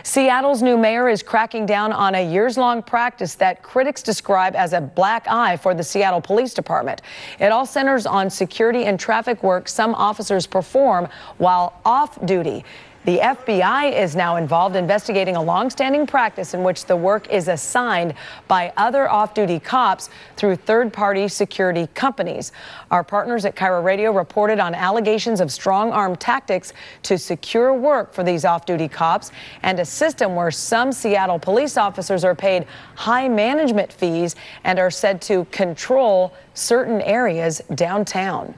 Seattle's new mayor is cracking down on a years-long practice that critics describe as a black eye for the Seattle Police Department. It all centers on security and traffic work some officers perform while off duty. The FBI is now involved investigating a long-standing practice in which the work is assigned by other off-duty cops through third-party security companies. Our partners at Cairo Radio reported on allegations of strong-arm tactics to secure work for these off-duty cops and a system where some Seattle police officers are paid high management fees and are said to control certain areas downtown.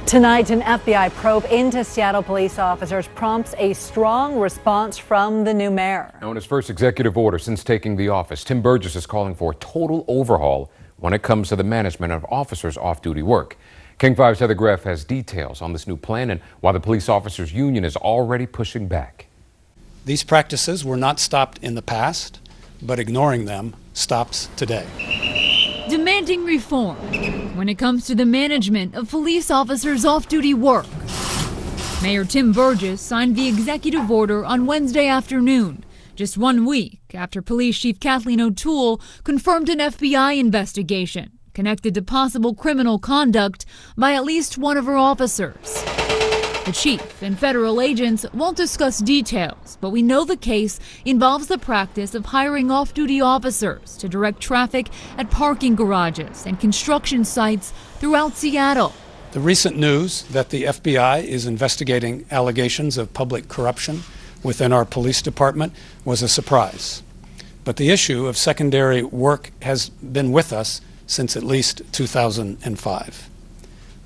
Tonight, an FBI probe into Seattle police officers prompts a strong response from the new mayor. Now, in his first executive order since taking the office, Tim Burgess is calling for a total overhaul when it comes to the management of officers' off-duty work. King 5's Heather Greff has details on this new plan and why the police officers union is already pushing back. These practices were not stopped in the past, but ignoring them stops today. Demanding reform when it comes to the management of police officers' off-duty work. Mayor Tim Burgess signed the executive order on Wednesday afternoon, just 1 week after Police Chief Kathleen O'Toole confirmed an FBI investigation connected to possible criminal conduct by at least one of her officers. The chief and federal agents won't discuss details, but we know the case involves the practice of hiring off-duty officers to direct traffic at parking garages and construction sites throughout Seattle. The recent news that the FBI is investigating allegations of public corruption within our police department was a surprise. But the issue of secondary work has been with us since at least 2005.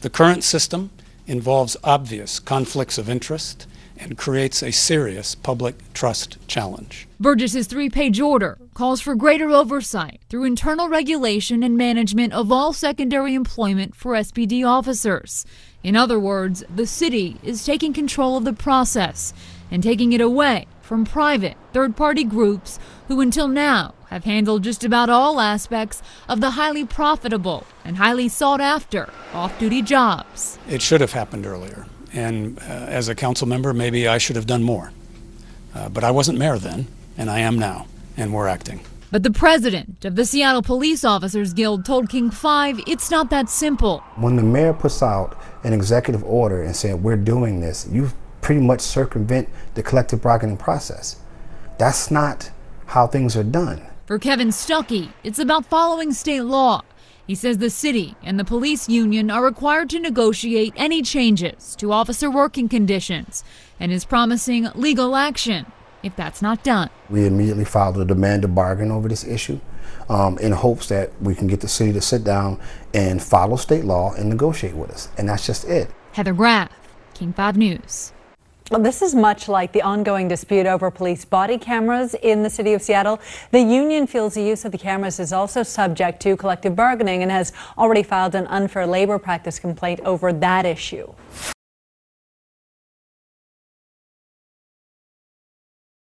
The current system involves obvious conflicts of interest and creates a serious public trust challenge. Burgess's 3-page order calls for greater oversight through internal regulation and management of all secondary employment for SPD officers. In other words, the city is taking control of the process and taking it away from private third-party groups who until now have handled just about all aspects of the highly profitable and highly sought-after off-duty jobs. It should have happened earlier, and as a council member, maybe I should have done more. But I wasn't mayor then, and I am now, and we're acting. But the president of the Seattle Police Officers Guild told King 5 it's not that simple. When the mayor puts out an executive order and said we're doing this, you pretty much circumvent the collective bargaining process. That's not how things are done. For Kevin Stuckey, it's about following state law. He says the city and the police union are required to negotiate any changes to officer working conditions and is promising legal action if that's not done. We immediately filed a demand to bargain over this issue in hopes that we can get the city to sit down and follow state law and negotiate with us. And that's just it. Heather Greff, King 5 News. Well, this is much like the ongoing dispute over police body cameras in the city of Seattle. The union feels the use of the cameras is also subject to collective bargaining and has already filed an unfair labor practice complaint over that issue.